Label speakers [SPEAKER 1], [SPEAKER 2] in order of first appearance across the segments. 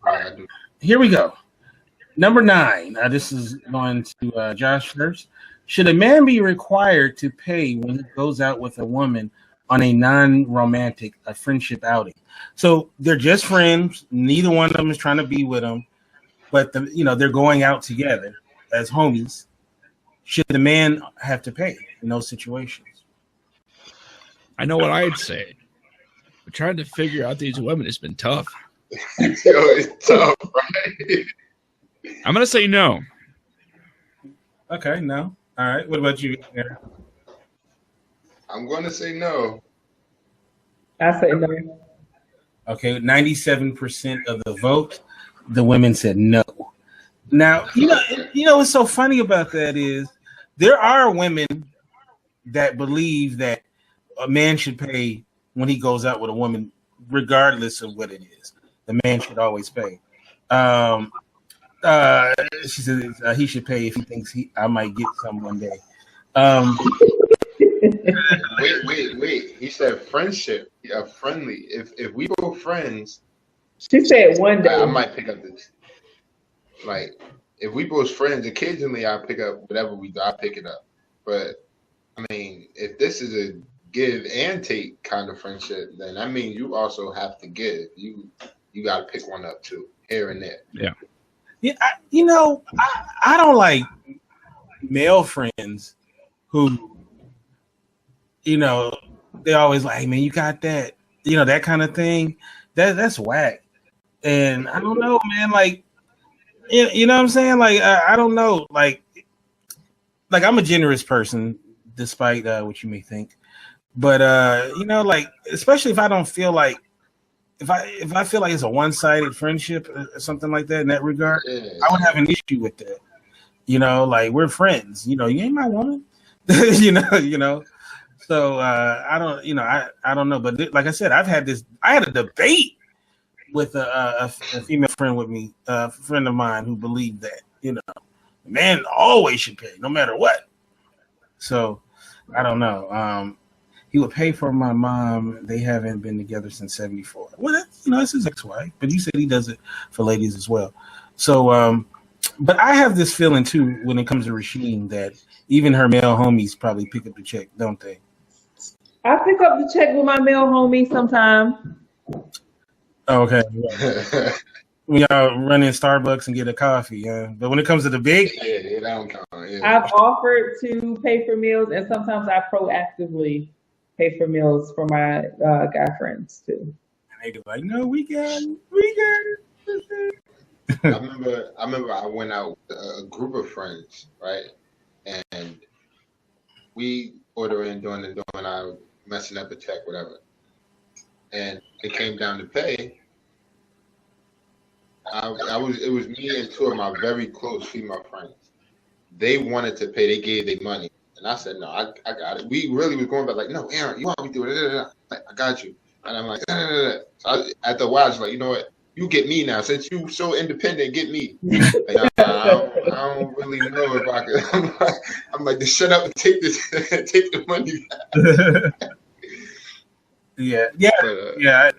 [SPEAKER 1] I do.
[SPEAKER 2] Here we go. Number 9. This is going to Josh first. Should a man be required to pay when he goes out with a woman on a non-romantic friendship outing? So they're just friends. Neither one of them is trying to be with them, but they're going out together as homies. Should the man have to pay in those situations?
[SPEAKER 3] I know what I'd say. But trying to figure out these women has been tough.
[SPEAKER 1] It's tough, right?
[SPEAKER 3] I'm gonna say no.
[SPEAKER 2] Okay, no. All right. What about you, Aaron?
[SPEAKER 1] I'm going to say no.
[SPEAKER 4] I say no.
[SPEAKER 2] Okay, 97% of the vote, the women said no. Now, what's so funny about that is there are women that believe that a man should pay when he goes out with a woman, regardless of what it is. The man should always pay. She said he should pay if he thinks I might get some one day.
[SPEAKER 1] Wait. He said friendship. Yeah, friendly. If we both friends,
[SPEAKER 4] she said one day.
[SPEAKER 1] I might pick up this. Like, if we both friends, occasionally I pick up whatever we do. I pick it up. But I mean, if this is a give and take kind of friendship, then I mean you also have to give. You got to pick one up too, here and there.
[SPEAKER 3] Yeah.
[SPEAKER 2] Yeah, I don't like male friends who, they always like, hey, man, you got that, that kind of thing. That's whack. And I don't know, man, like, you know what I'm saying? Like, I don't know, like I'm a generous person, despite what you may think. But, like, especially if I don't feel like, if I feel like it's a one-sided friendship or something like that in that regard, I would have an issue with that. Like we're friends. You ain't my woman. So I don't. I don't know. But like I said, I had a debate with a female friend with me, a friend of mine who believed that the man always should pay, no matter what. So I don't know. He would pay for my mom. They haven't been together since 1974. Well, that's his ex-wife, but he said he does it for ladies as well. So, but I have this feeling too when it comes to Rasheen that even her male homies probably pick up the check, don't they?
[SPEAKER 4] I pick up the check with my male homies sometimes.
[SPEAKER 2] Oh, okay. When y'all run in Starbucks and get a coffee, yeah. But when it comes to the big,
[SPEAKER 1] that don't count. Yeah.
[SPEAKER 4] I've offered to pay for meals, and sometimes I proactively pay for meals for my guy friends too.
[SPEAKER 2] And they be like, "No, we got it."
[SPEAKER 1] I remember I went out with a group of friends, right? And we ordering, doing our messing up a check, whatever. And it came down to pay. It was me and two of my very close female friends. They wanted to pay. They gave their money. And I said, no, I got it. We really was going back like, no, Aaron, you want me to do it? Like, I got you. And I'm like, So after a while, I was like, you know what? You get me now. Since you so independent, get me. Like, I don't really know if I could. I'm like, just shut up and take the money.
[SPEAKER 2] Yeah.
[SPEAKER 1] But,
[SPEAKER 2] yeah.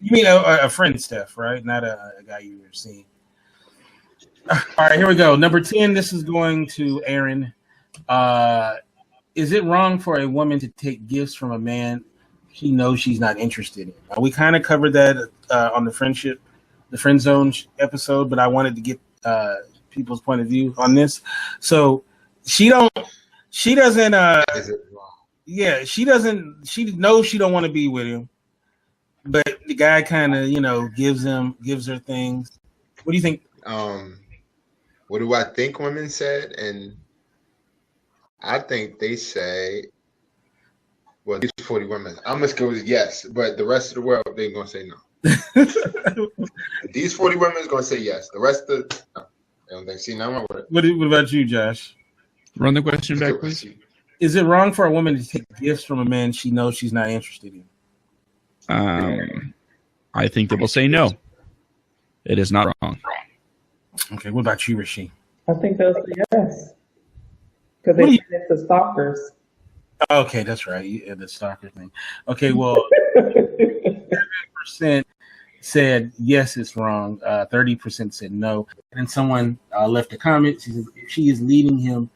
[SPEAKER 2] You mean a friend, Steph, right? Not a guy you were seeing. All right, here we go. Number 10. This is going to Aaron. Is it wrong for a woman to take gifts from a man she knows she's not interested in? We kind of covered that on the friend zone episode, but I wanted to get people's point of view on this. So she doesn't. She knows she don't want to be with him, but the guy kind of gives her things. What do you think?
[SPEAKER 1] What do I think women said? And I think they say, well, these 40 women, I'm going to go with yes, but the rest of the world, they're going to say no. These 40 women is going to say yes. The rest of no. They don't think, see, now I'm with it.
[SPEAKER 2] What about you, Josh?
[SPEAKER 3] Run the question back, please.
[SPEAKER 2] Is it wrong for a woman to take gifts from a man she knows she's not interested in?
[SPEAKER 3] I think they will say no. It is not wrong.
[SPEAKER 2] Okay, what about you, Rasheen?
[SPEAKER 4] I think they'll say yes. Because they say it's the stalkers.
[SPEAKER 2] Okay, that's right. The stalker thing. Okay, well, 7% said yes, it's wrong. 30% said no. And then someone left a comment. She says if she is leading him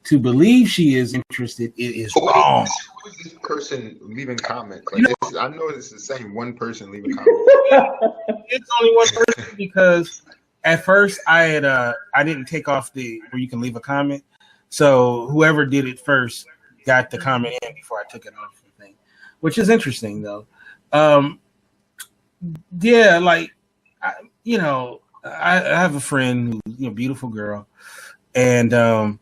[SPEAKER 2] to believe she is interested, it is wrong.
[SPEAKER 1] Who is this person leaving comments? Like, I know it's the same one person leaving comments.
[SPEAKER 2] It's only one person because at first I didn't take off where you can leave a comment. So whoever did it first got the comment in before I took it off the thing, which is interesting though. Yeah, like I have a friend who's beautiful girl, and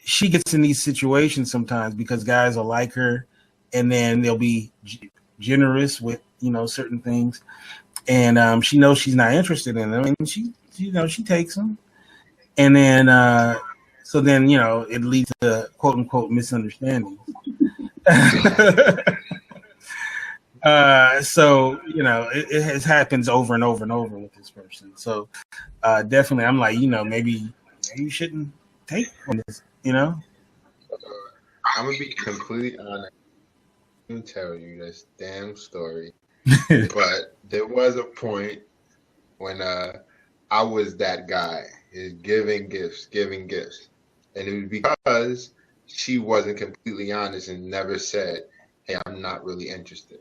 [SPEAKER 2] she gets in these situations sometimes because guys will like her, and then they'll be generous with certain things, and she knows she's not interested in them, and she takes them, and then so then it leads to quote unquote misunderstandings. So it happens over and over and over with this person. So definitely, I'm like, maybe you shouldn't take on this. I'm
[SPEAKER 1] gonna be completely honest. I'm gonna tell you this damn story, but there was a point when I was that guy, is giving gifts, and it was because she wasn't completely honest and never said, "Hey, I'm not really interested."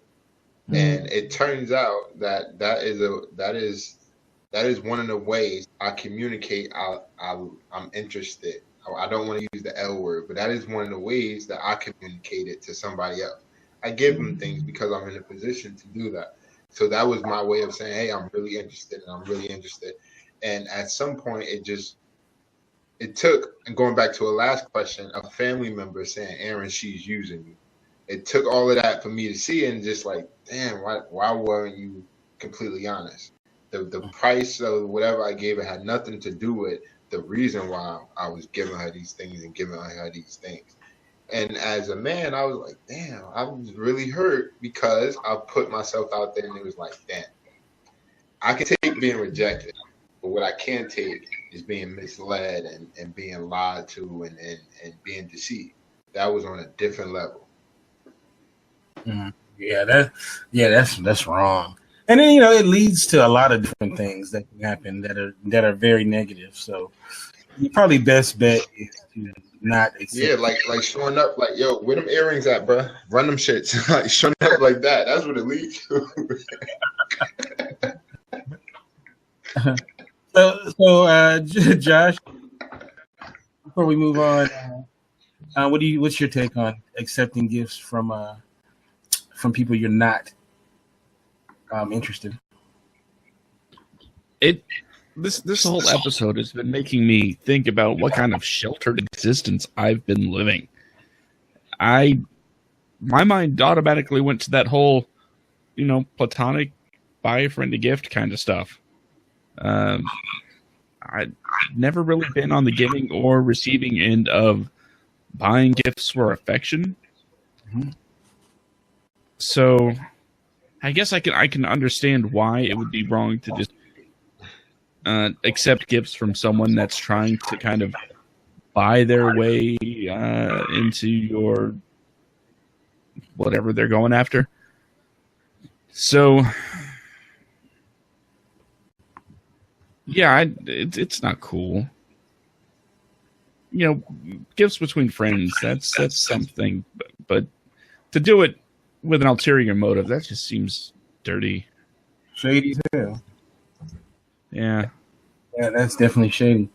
[SPEAKER 1] And it turns out that is one of the ways I communicate. I'm interested. I don't want to use the L word, but that is one of the ways that I communicate it to somebody else. I give them things because I'm in a position to do that. So that was my way of saying, "Hey, I'm really interested, and I'm really interested." And at some point, it took, and going back to a last question, a family member saying, "Aaron, she's using me." It took all of that for me to see, and just like, damn, why weren't you completely honest? The price of whatever I gave her had nothing to do with the reason why I was giving her these things and giving her these things. And as a man, I was like, damn, I was really hurt because I put myself out there, and it was like, damn, I can take being rejected, but what I can't take is being misled and being lied to and being deceived. That was on a different level.
[SPEAKER 2] Yeah, that's wrong. And then it leads to a lot of different things that can happen that are very negative. So you probably best bet is to not accept.
[SPEAKER 1] Yeah, like showing up like, yo, where them earrings at, bro? Run them shits. Like showing up like that. That's what it leads
[SPEAKER 2] to. So Josh, before we move on, what's your take on accepting gifts from people you're not interested?
[SPEAKER 3] This whole episode has been making me think about what kind of sheltered existence I've been living. My mind automatically went to that whole, platonic buy a friend a gift kind of stuff. I've never really been on the giving or receiving end of buying gifts for affection. Mm-hmm. So I guess I can understand why it would be wrong to just accept gifts from someone that's trying to kind of buy their way into your whatever they're going after. So yeah, it's not cool. Gifts between friends, that's something, but to do it with an ulterior motive, that just seems dirty.
[SPEAKER 2] Shady too.
[SPEAKER 3] Yeah,
[SPEAKER 2] that's definitely shady.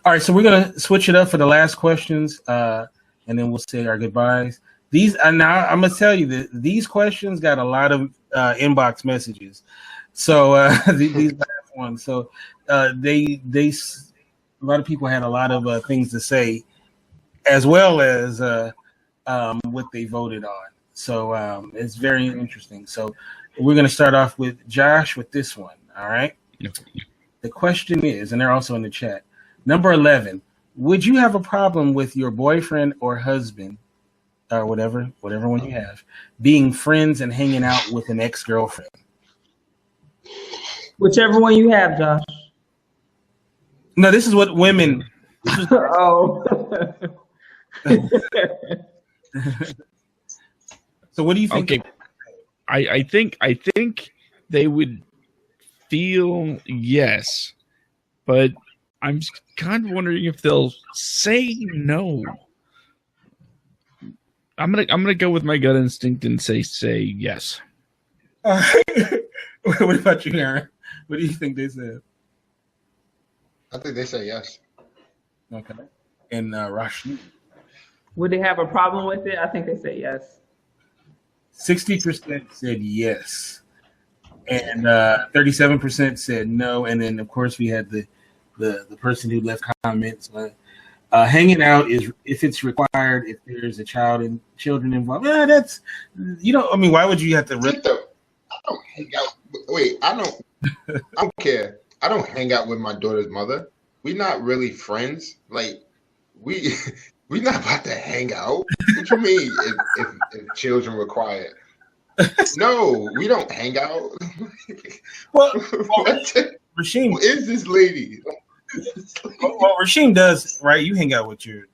[SPEAKER 2] All right, so we're gonna switch it up for the last questions, and then we'll say our goodbyes. These now I'm gonna tell you that these questions got a lot of inbox messages. So these last ones, so they a lot of people had a lot of things to say, as well as what they voted on. So it's very interesting. So we're going to start off with Josh with this one. All right.
[SPEAKER 3] Yep.
[SPEAKER 2] The question is, and they're also in the chat, number 11, would you have a problem with your boyfriend or husband or whatever one you have being friends and hanging out with an ex-girlfriend?
[SPEAKER 4] Whichever one you have, Josh.
[SPEAKER 2] No, this is what women.
[SPEAKER 4] Oh.
[SPEAKER 2] So what do you think?
[SPEAKER 3] Okay. I think they would feel yes, but I'm kind of wondering if they'll say no. I'm gonna go with my gut instinct and say yes.
[SPEAKER 2] What about you, Aaron? What do you think they said?
[SPEAKER 1] I think they say yes.
[SPEAKER 2] Okay. And Rashid?
[SPEAKER 4] Would they have a problem with it? I think they say yes.
[SPEAKER 2] 60% said yes, and 37% said no. And then, of course, we had the person who left comments. Hanging out is if it's required. If there's a children involved, yeah, that's I mean, why would you have to?
[SPEAKER 1] I don't hang out. Wait, I don't care. I don't hang out with my daughter's mother. We're not really friends. Like we not about to hang out. What you mean if children require it? No, we don't hang out.
[SPEAKER 2] Well,
[SPEAKER 1] Rashim, who is this lady?
[SPEAKER 2] Well, Rashim does, right? You hang out with your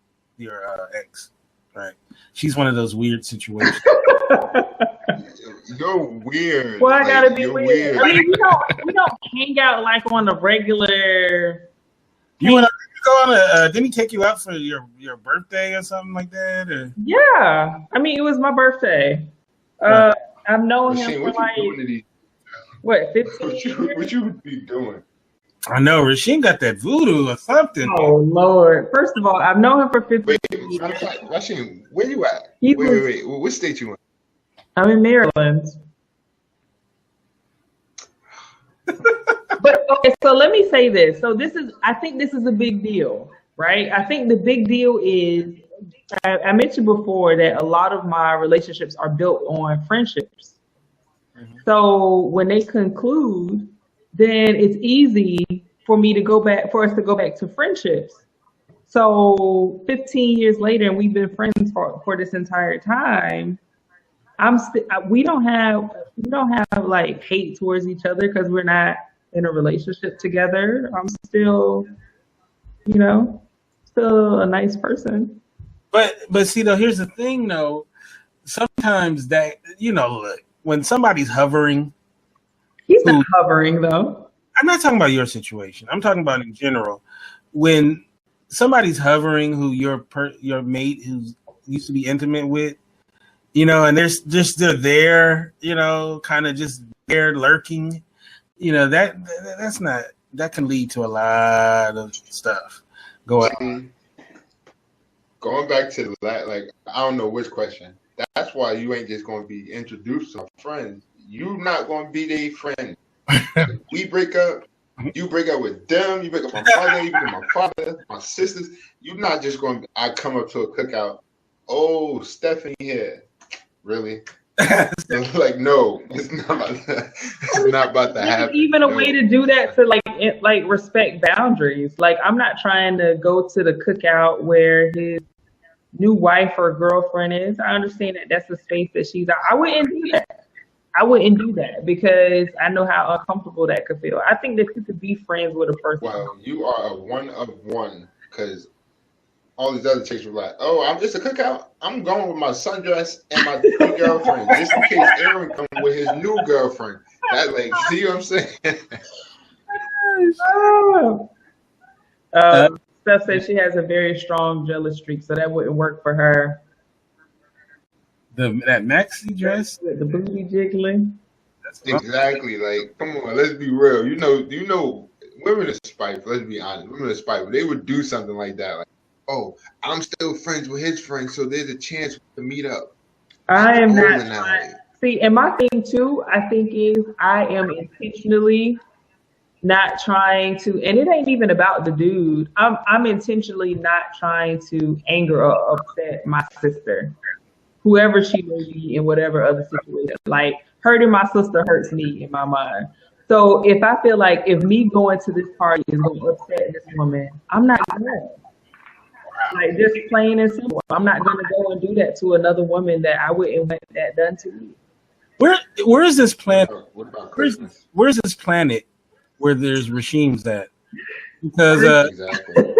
[SPEAKER 2] ex, right? She's one of those weird situations.
[SPEAKER 1] You're weird.
[SPEAKER 4] Well, I gotta be weird. I mean, we don't hang out like on a regular.
[SPEAKER 2] You want to go on didn't he take you out for your birthday or something like that? Or?
[SPEAKER 4] Yeah, I mean, it was my birthday. I've known him for like 15 years.
[SPEAKER 1] What you be doing?
[SPEAKER 2] I know Rashim got that voodoo or something.
[SPEAKER 4] Oh Lord! First of all, I've known him for 15 years.
[SPEAKER 1] Rashim, where you at? Wait. What state you in?
[SPEAKER 4] I'm in Maryland. But okay, so let me say this. So I think this is a big deal, right? I think the big deal is, I mentioned before that a lot of my relationships are built on friendships. Mm-hmm. So when they conclude, then it's easy for us to go back to friendships. So 15 years later, and we've been friends for this entire time. We don't have like hate towards each other because we're not in a relationship together. I'm still a nice person.
[SPEAKER 2] But see, though, here's the thing, though. Sometimes that, look, when somebody's hovering.
[SPEAKER 4] He's not hovering, though.
[SPEAKER 2] I'm not talking about your situation. I'm talking about in general. When somebody's hovering who your mate who used to be intimate with, and they're there, kind of just there lurking, that can lead to a lot of stuff going on.
[SPEAKER 1] Going back to that, like, I don't know which question. That's why you ain't just going to be introduced to friends. You not going to be their friend. We break up. You break up with them. You break up with my mother. You break up with my father, my sisters. You're not just going to. I come up to a cookout. Oh, Stephanie here. Really? Like, no, it's not about that. It's not about to happen.
[SPEAKER 4] Even a way to do that to like respect boundaries. Like, I'm not trying to go to the cookout where his new wife or girlfriend is. I understand that that's the space that she's at. I wouldn't do that because I know how uncomfortable that could feel. I think that you could be friends with a person.
[SPEAKER 1] Well, you are a one of one because all these other chicks were like, "Oh, I'm just a cookout. I'm going with my sundress and my two girlfriends just in case Aaron comes with his new girlfriend." That, like, see what I'm saying?
[SPEAKER 4] Steph says she has a very strong jealous streak, so that wouldn't work for her.
[SPEAKER 2] That maxi dress,
[SPEAKER 4] the booty jiggling.
[SPEAKER 1] Exactly. Like, come on, let's be real. You know, women are spiteful. Let's be honest. Women are spiteful. They would do something like that. Like, oh, I'm still friends with his friends, so there's a chance to meet up.
[SPEAKER 4] I am not. See, and my thing too, I think is I am intentionally not trying to, and it ain't even about the dude. I'm intentionally not trying to anger or upset my sister, whoever she may be in whatever other situation. Like, hurting my sister hurts me in my mind. So if I feel like if me going to this party is going to upset this woman, I'm not going. Like, just plain and simple. I'm not going to go and do that to another woman that I wouldn't want that done to me.
[SPEAKER 2] Where is this planet?
[SPEAKER 1] What about Christmas?
[SPEAKER 2] Where's this planet where there's regimes at? Because
[SPEAKER 1] exactly.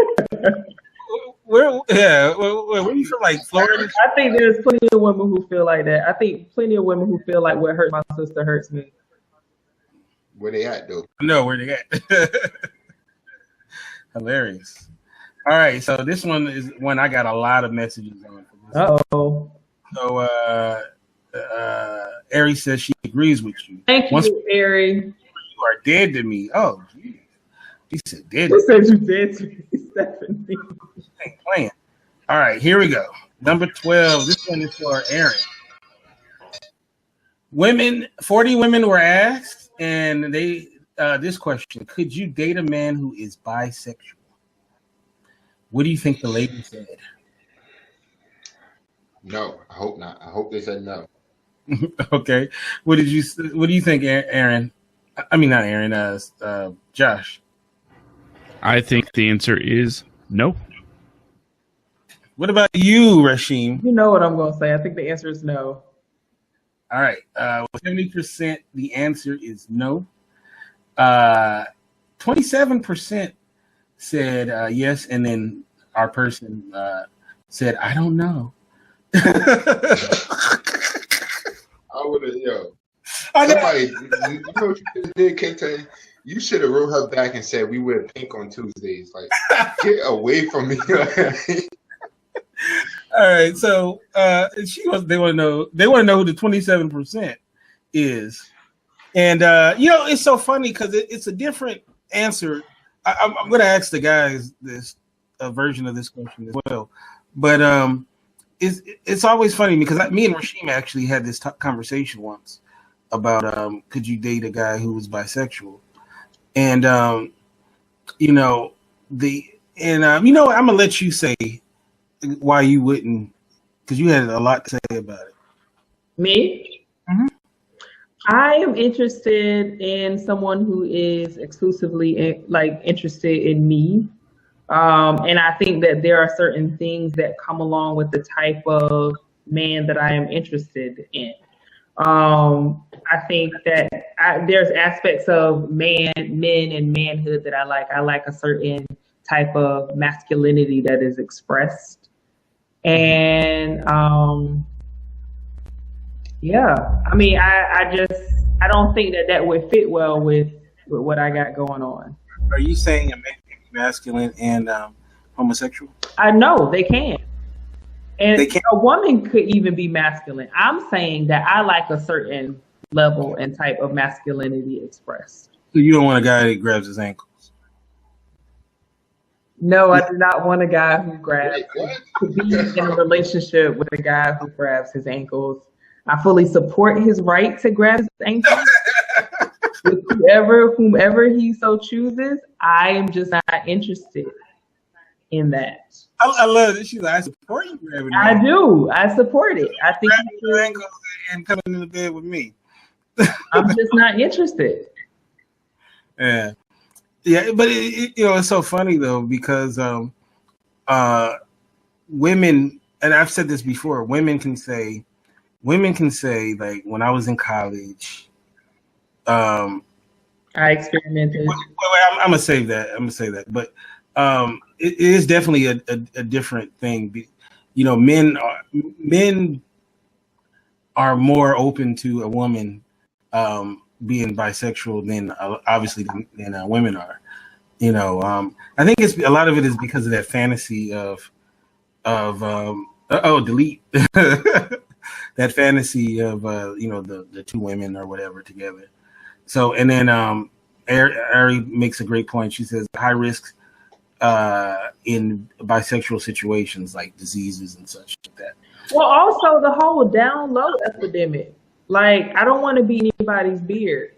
[SPEAKER 2] where you feel like Florida?
[SPEAKER 4] I think there's plenty of women who feel like that. I think plenty of women who feel like what hurt my sister hurts me.
[SPEAKER 1] Where they at though?
[SPEAKER 2] No, where they at? Hilarious. All right, so this one is one I got a lot of messages on.
[SPEAKER 4] Uh-oh.
[SPEAKER 2] So Ari says she agrees with you.
[SPEAKER 4] Thank you, Ari.
[SPEAKER 2] You are dead to me. Oh, geez. She said dead.
[SPEAKER 4] Who said you dead to me, Stephanie?
[SPEAKER 2] Ain't playing. All right, here we go. Number 12. This one is for Aaron. 40 women were asked, and they this question: could you date a man who is bisexual? What do you think the lady said?
[SPEAKER 1] No, I hope not. I hope they said no.
[SPEAKER 2] Okay. What do you think, Aaron? I mean, not Aaron. Josh.
[SPEAKER 3] I think the answer is no.
[SPEAKER 2] What about you, Rashim?
[SPEAKER 4] You know what I'm going to say. I think the answer is no.
[SPEAKER 2] All right. 70%, the answer is no. 27% said yes, and then our person said, I don't know.
[SPEAKER 1] I would have, somebody, you know what you did, K-Tay? You should have wrote her back and said we wear pink on Tuesdays. Like, get away from me.
[SPEAKER 2] All right, so they want to know who the 27% is, and it's so funny because it's a different answer. I'm going to ask the guys this version of this question as well, but it's always funny because me and Rashim actually had this conversation once about could you date a guy who was bisexual, and I'm gonna let you say why you wouldn't, because you had a lot to say about it.
[SPEAKER 4] Me?
[SPEAKER 2] Mm-hmm.
[SPEAKER 4] I am interested in someone who is exclusively interested in me. And I think that there are certain things that come along with the type of man that I am interested in. I think that there's aspects of men and manhood that I like. I like a certain type of masculinity that is expressed. And I mean, I don't think that would fit well with what I got going on.
[SPEAKER 2] Are you saying a man can be masculine and homosexual?
[SPEAKER 4] I know they can. And
[SPEAKER 2] they can.
[SPEAKER 4] A woman could even be masculine. I'm saying that I like a certain level and type of masculinity expressed.
[SPEAKER 2] So you don't want a guy that grabs his ankles?
[SPEAKER 4] No, I do not want a guy who grabs to be in a relationship with a guy who grabs his ankles. I fully support his right to grab his ankles with whomever he so chooses. I am just not interested in that.
[SPEAKER 2] I love it. She's like, I support you grabbing.
[SPEAKER 4] I do. I support it. I think
[SPEAKER 2] your ankles and coming in the bed with me.
[SPEAKER 4] I'm just not interested.
[SPEAKER 2] Yeah. Yeah, but it's so funny though because women, and I've said this before, women can say like when I was in college,
[SPEAKER 4] I experimented.
[SPEAKER 2] I'm gonna save that, but it is definitely a different thing. Men are more open to a woman being bisexual than obviously than women are. I think a lot of it is because of that fantasy of delete that fantasy of the two women or whatever together. So and then Ari makes a great point. She says high risk in bisexual situations like diseases and such like that.
[SPEAKER 4] Well, also the whole down low epidemic. Like, I don't want to be anybody's beard.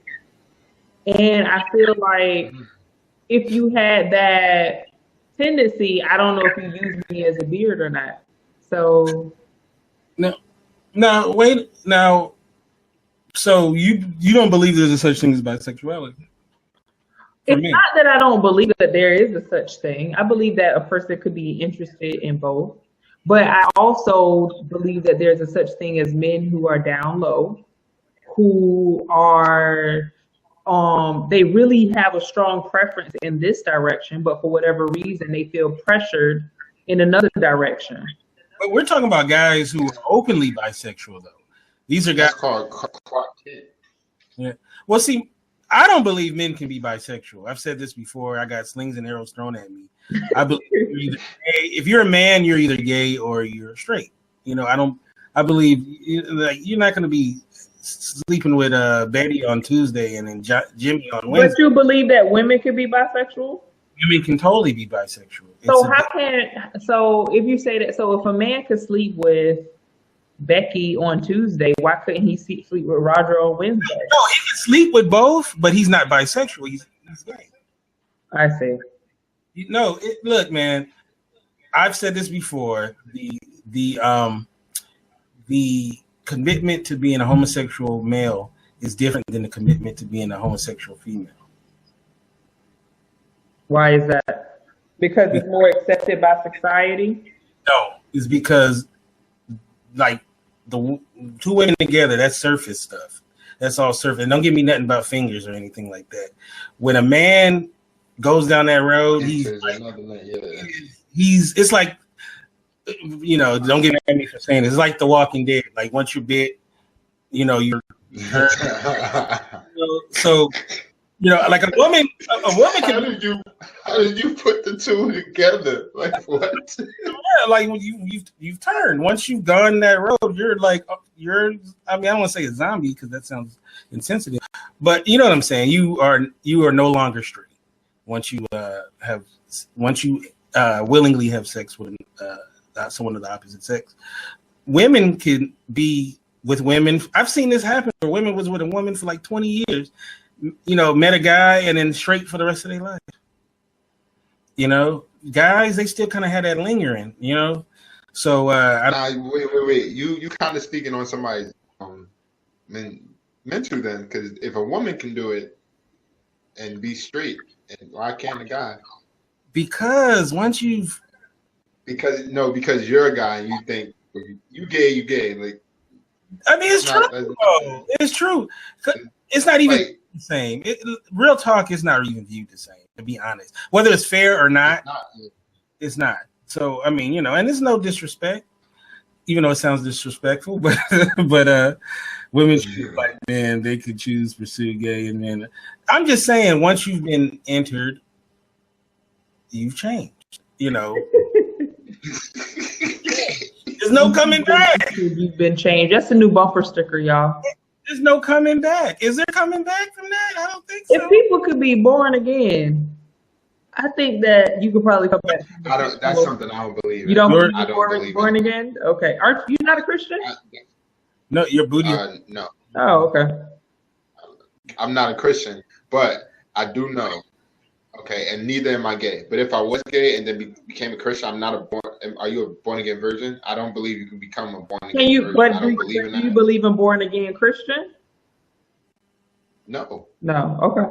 [SPEAKER 4] And I feel like if you had that tendency, I don't know if you use me as a beard or not. So
[SPEAKER 2] wait. So you don't believe there's a such thing as bisexuality?
[SPEAKER 4] It's not that I don't believe that there is a such thing. I believe that a person could be interested in both. But I also believe that there's a such thing as men who are down low, who are, they really have a strong preference in this direction, but for whatever reason, they feel pressured in another direction.
[SPEAKER 2] But we're talking about guys who are openly bisexual, though. These are guys
[SPEAKER 1] called Clark Kent.
[SPEAKER 2] Yeah. Well, see, I don't believe men can be bisexual. I've said this before. I got slings and arrows thrown at me. I believe you're either gay. If you're a man, you're either gay or you're straight. You know, I believe like you're not going to be sleeping with Betty on Tuesday and then Jimmy on Wednesday.
[SPEAKER 4] But you believe that women can be bisexual?
[SPEAKER 2] Women can totally be bisexual.
[SPEAKER 4] So if you say that, so if a man could sleep with Becky on Tuesday, why couldn't he sleep with Roger on Wednesday?
[SPEAKER 2] No, he can sleep with both, but he's not bisexual. He's gay.
[SPEAKER 4] I see.
[SPEAKER 2] No, look, man. I've said this before. The commitment to being a homosexual male is different than the commitment to being a homosexual female.
[SPEAKER 4] Why is that? Because it's more accepted by society?
[SPEAKER 2] No, it's because like the two women together, that's surface stuff. That's all surface. And don't give me nothing about fingers or anything like that. When a man goes down that road, it's like, you know, don't get mad at me for saying this. It's like The Walking Dead. Like once you're bit, you know, you're so you know, like a woman can.
[SPEAKER 1] How did you put the two together? Like what?
[SPEAKER 2] Yeah, like when you've turned. Once you've gone that road, you're like I mean, I don't want to say a zombie because that sounds insensitive, but you know what I'm saying. You are no longer straight once you willingly have sex with someone of the opposite sex. Women can be with women. I've seen this happen where women was with a woman for like 20 years. You know, met a guy and then straight for the rest of their life. You know, guys, they still kind of had that lingering, you know. So
[SPEAKER 1] wait. You kind of speaking on somebody's mental then, because if a woman can do it and be straight, and why can't a guy?
[SPEAKER 2] Because
[SPEAKER 1] you're a guy and you think you gay. Like,
[SPEAKER 2] I mean, it's true. It's true. It's not even the same. Real talk is not even viewed the same, to be honest. Whether it's fair or not, it's not. So, I mean, you know, and it's no disrespect, even though it sounds disrespectful, but women like men, they could choose pursue gay and men. I'm just saying, once you've been entered, you've changed, you know. There's no coming back.
[SPEAKER 4] You've been changed. That's a new bumper sticker, y'all.
[SPEAKER 2] There's no coming back. Is there coming back from that? I don't think so.
[SPEAKER 4] If people could be born again, I think that you could probably come back.
[SPEAKER 1] That's something I don't believe in.
[SPEAKER 4] You don't believe
[SPEAKER 1] I don't believe
[SPEAKER 4] born again? Okay. Aren't you not a Christian?
[SPEAKER 2] No, you're booty.
[SPEAKER 1] No.
[SPEAKER 4] Oh, okay.
[SPEAKER 1] I'm not a Christian, but I do know. Okay, and neither am I gay. But if I was gay and then became a Christian, I'm not a born. Are you a born again virgin? I don't believe you can become a born again virgin.
[SPEAKER 4] But do you believe in born again Christian?
[SPEAKER 1] No.
[SPEAKER 4] No. Okay.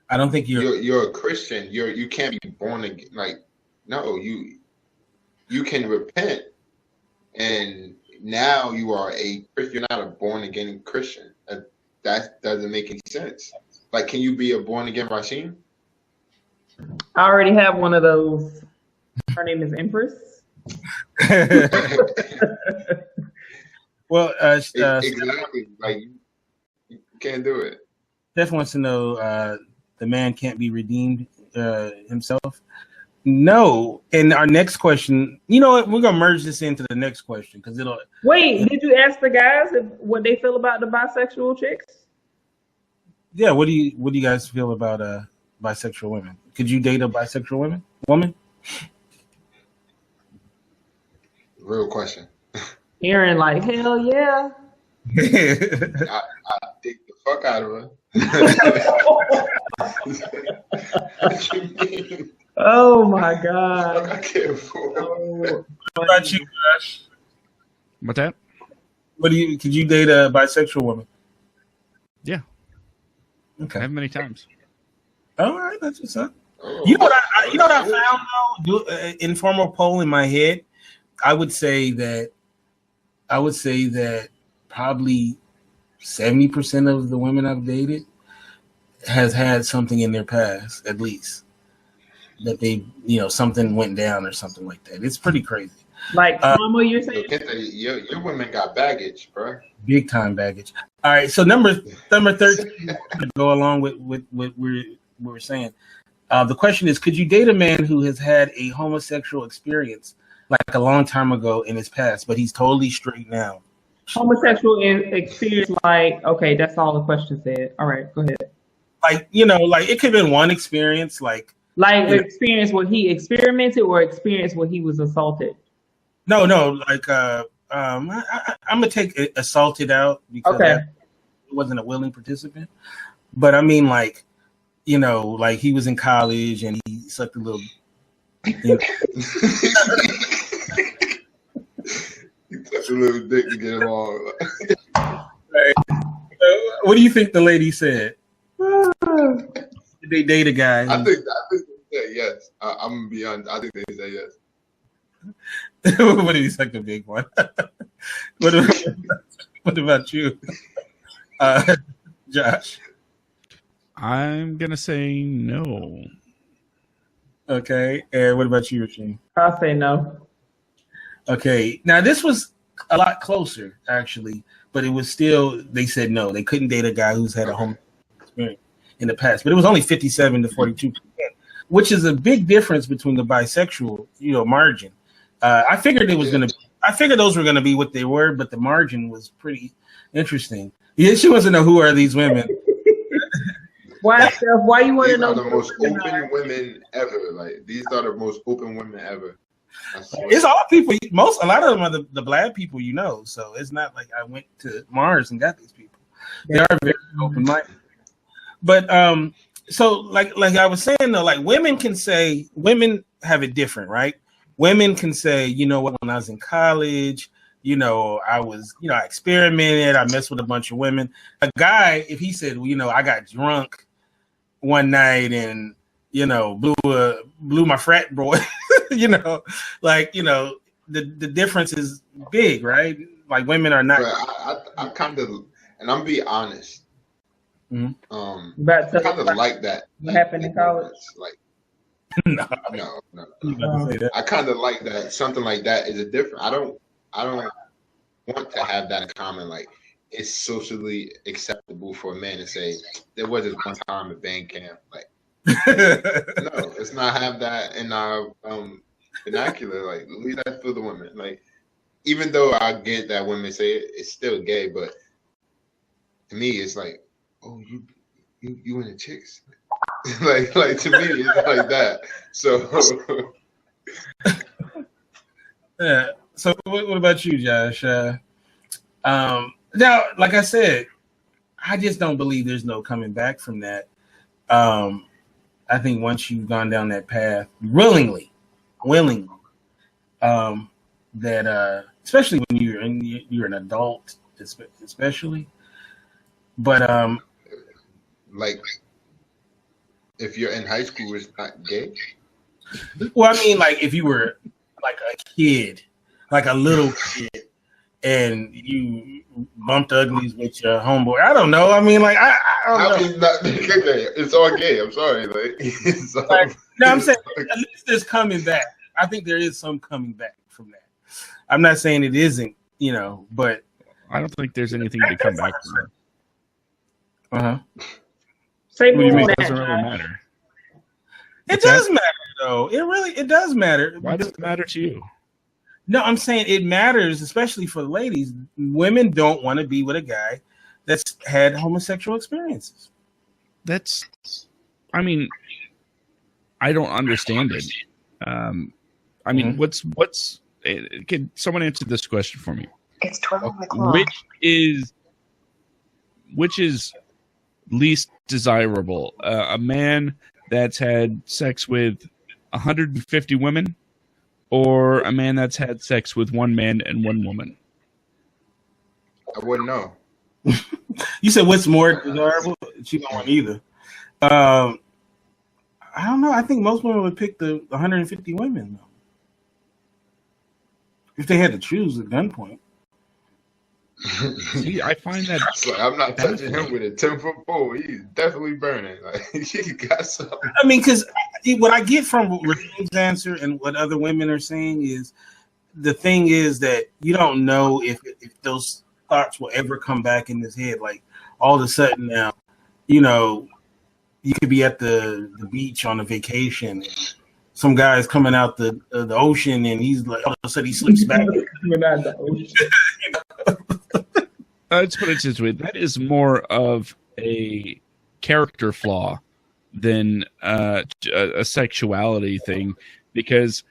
[SPEAKER 2] I don't think
[SPEAKER 1] you're a Christian. You can't be born again. Like, no, you can repent, and now you are a Christian. You're not a born again Christian. That doesn't make any sense. Like, can you be a born again Rasheen?
[SPEAKER 4] I already have one of those. Her name is Empress.
[SPEAKER 2] Well,
[SPEAKER 1] exactly. Like, you can't do it.
[SPEAKER 2] Steph wants to know the man can't be redeemed himself. No. And our next question, you know what? We're gonna merge this into the next question because it'll.
[SPEAKER 4] Wait, did you ask the guys what they feel about the bisexual chicks?
[SPEAKER 2] Yeah. What do you guys feel about bisexual women? Could you date a bisexual woman?
[SPEAKER 1] Real question.
[SPEAKER 4] Aaron, like, hell yeah.
[SPEAKER 1] I dig the fuck out of her. What you mean?
[SPEAKER 4] Oh my God.
[SPEAKER 1] I can't afford.
[SPEAKER 2] What about you, Josh?
[SPEAKER 3] What's that?
[SPEAKER 2] Could you date a bisexual woman?
[SPEAKER 3] Yeah.
[SPEAKER 2] Okay.
[SPEAKER 3] I have many times.
[SPEAKER 2] All right, that's what's up. You know what I found though? Informal poll in my head. I would say that probably 70% of the women I've dated has had something in their past, at least that they, something went down or something like that. It's pretty crazy.
[SPEAKER 4] Like trauma, you're saying?
[SPEAKER 1] Your women got baggage, bro.
[SPEAKER 2] Big time baggage. All right, so number 13 to go along with what we're saying. The question is, could you date a man who has had a homosexual experience like a long time ago in his past, but he's totally straight now?
[SPEAKER 4] Homosexual experience, like, okay, that's all the question said. All right, go ahead.
[SPEAKER 2] Like, like it could have been one experience, like
[SPEAKER 4] experience where he experimented or experience where he was assaulted.
[SPEAKER 2] No, like I'm gonna take assaulted out because
[SPEAKER 4] okay.
[SPEAKER 2] He wasn't a willing participant. But I mean, like, like he was in college and he sucked a little.
[SPEAKER 1] He touched a little dick to get along.
[SPEAKER 2] Right. What do you think the lady said? Did they date a guy?
[SPEAKER 1] I think they said yes. I'm gonna be honest. I think they said yes.
[SPEAKER 2] What did he suck the big one? What about you, Josh?
[SPEAKER 3] I'm gonna say no.
[SPEAKER 2] Okay, and what about you, Rasheen?
[SPEAKER 4] I'll say no.
[SPEAKER 2] Okay, now this was a lot closer, actually, but it was still, they said no. They couldn't date a guy who's had a homosexual experience in the past, but it was only 57 to 42%, which is a big difference between the bisexual, margin. I figured those were gonna be what they were, but the margin was pretty interesting. Yeah, she wants to know, who are these women?
[SPEAKER 4] Why, Steph? Why you want to know?
[SPEAKER 1] The most open women ever. Like, these are the most open women ever.
[SPEAKER 2] It's all people. A lot of them are the black people, So it's not like I went to Mars and got these people. They are very open-minded. But so like I was saying though, like women have it different, right? Women can say, when I was in college, I was, I experimented, I messed with a bunch of women. A guy, if he said, I got drunk one night and, blew my frat boy, the difference is big, right? Like women are not.
[SPEAKER 1] I kind of, and I'm be honest.
[SPEAKER 2] Mm-hmm.
[SPEAKER 1] I kind of like that.
[SPEAKER 4] What happened in college?
[SPEAKER 1] Like,
[SPEAKER 2] no.
[SPEAKER 1] I kind of like that. Something like that is a different. I don't want to have that in common. Like, it's socially acceptable for a man to say there was this one time at band camp. Like, no, let's not have that in our vernacular. Like, leave that for the women. Like, even though I get that women say it's still gay, but to me, it's like, oh, you and the chicks. like to me, it's like that. So,
[SPEAKER 2] yeah. So what about you, Josh? Now, like I said, I just don't believe there's no coming back from that. I think once you've gone down that path, willingly, that especially when you're an adult, especially. But
[SPEAKER 1] like, if you're in high school, it's not gay.
[SPEAKER 2] Well, I mean, like if you were like a kid, like a little kid, and you bumped uglies with your homeboy. I don't know. I mean, like I don't know.
[SPEAKER 1] It's all gay. I'm sorry.
[SPEAKER 2] I'm saying at least there's coming back. I think there is some coming back from that. I'm not saying it isn't, but
[SPEAKER 3] I don't think there's anything to come back from that.
[SPEAKER 4] Say
[SPEAKER 3] what do you mean? It
[SPEAKER 4] doesn't
[SPEAKER 3] really matter.
[SPEAKER 2] It does matter, though. It does matter.
[SPEAKER 3] Why does it matter to you?
[SPEAKER 2] No, I'm saying it matters, especially for the ladies. Women don't want to be with a guy that's had homosexual experiences.
[SPEAKER 3] I mean, I don't understand it. I mean, what's? Can someone answer this question for me?
[SPEAKER 5] It's 12 o'clock.
[SPEAKER 3] Which is least desirable? A man that's had sex with 150 women, or a man that's had sex with one man and one woman?
[SPEAKER 1] I wouldn't know.
[SPEAKER 2] You said what's more desirable? She don't want either. I don't know. I think most women would pick the 150 women, though, if they had to choose at gunpoint.
[SPEAKER 3] See, I find that
[SPEAKER 1] I'm not touching him with a 10-foot pole. He's definitely burning. Like, he got something.
[SPEAKER 2] I mean, because what I get from Raheem's answer and what other women are saying is the thing is that you don't know if those thoughts will ever come back in his head. Like all of a sudden now, you know, you could be at the beach on a vacation. And some guy's coming out the ocean, and he's like, all of a sudden he slips back.
[SPEAKER 4] We're not the ocean.
[SPEAKER 3] Let's put it this way: that is more of a character flaw than a sexuality thing, because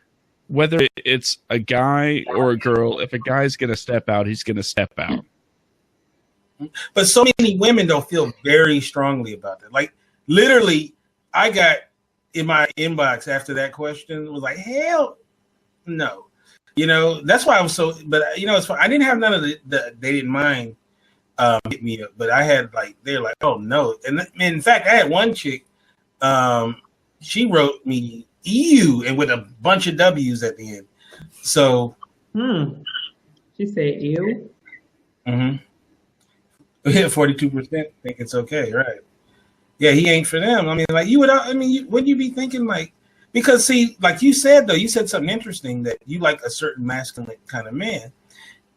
[SPEAKER 3] whether it's a guy or a girl, if a guy's going to step out, he's going to step out.
[SPEAKER 2] But so many women don't feel very strongly about that. Like literally, I got in my inbox after that question was like, hell no. You know, that's why I was so, but you know, it's fun. I didn't have none of the they didn't mind hit me up, but I had like, they're like, oh no. And in fact, I had one chick, she wrote me ew and with a bunch of W's at the end. So
[SPEAKER 4] She said ew.
[SPEAKER 2] Mm-hmm. Yeah, 42% think it's okay, right? Yeah, he ain't for them. I mean, like you would. I mean, wouldn't you be thinking like? Because see, like you said though, you said something interesting that you like a certain masculine kind of man,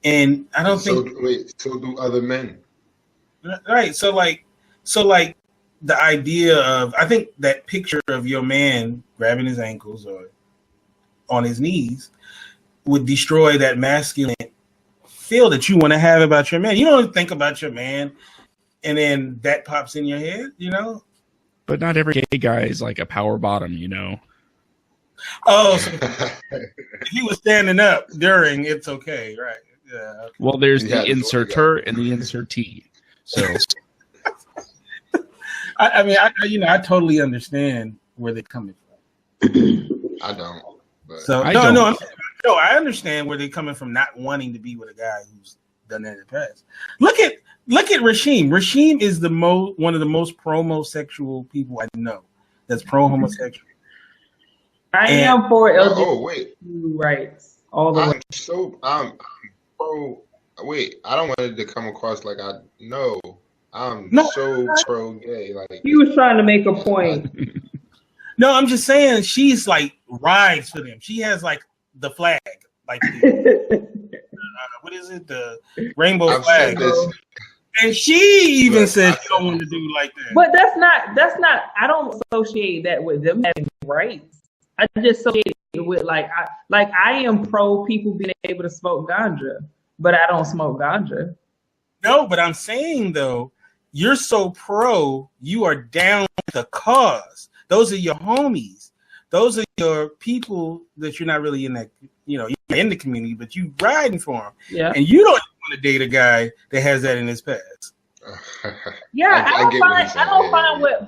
[SPEAKER 2] and I don't think.
[SPEAKER 1] So do other men.
[SPEAKER 2] Right. So like the idea of, I think that picture of your man grabbing his ankles or on his knees would destroy that masculine feel that you want to have about your man. You don't think about your man and then that pops in your head, you know?
[SPEAKER 3] But not every gay guy is like a power bottom, you know?
[SPEAKER 2] Oh, so if he was standing up during, it's okay, right? Yeah. Okay.
[SPEAKER 3] Well, there's the inserter and the insertee. So,
[SPEAKER 2] I mean, I totally understand where they're coming from.
[SPEAKER 1] I don't. But
[SPEAKER 2] So
[SPEAKER 3] I
[SPEAKER 2] no,
[SPEAKER 3] don't.
[SPEAKER 2] no, I understand where they're coming from, not wanting to be with a guy who's done that in the past. Look at Rasheem. Rasheem is one of the most pro-homosexual people I know. That's pro-homosexual.
[SPEAKER 4] I am for LGBT
[SPEAKER 1] oh wait,
[SPEAKER 4] rights all the way.
[SPEAKER 1] I'm pro. Wait, I don't want it to come across like I know. I'm
[SPEAKER 2] No,
[SPEAKER 1] so pro gay. Like
[SPEAKER 4] He was trying to make a point.
[SPEAKER 2] No, I'm just saying she's like rides for them. She has like the flag, like what is it, the rainbow
[SPEAKER 1] I've
[SPEAKER 2] flag?
[SPEAKER 1] said this.
[SPEAKER 2] And she even said she don't want to do like that.
[SPEAKER 4] But that's not. I don't associate that with them having rights. I just associate it with like I am pro people being able to smoke ganja, but I don't smoke ganja.
[SPEAKER 2] No, but I'm saying though, you're so pro, you are down with the cause. Those are your homies. Those are your people that you're not really in that, you know, you're in the community, but you riding for them.
[SPEAKER 4] Yeah.
[SPEAKER 2] And you don't want to date a guy that has that in his past.
[SPEAKER 4] Yeah, I don't find
[SPEAKER 1] yeah.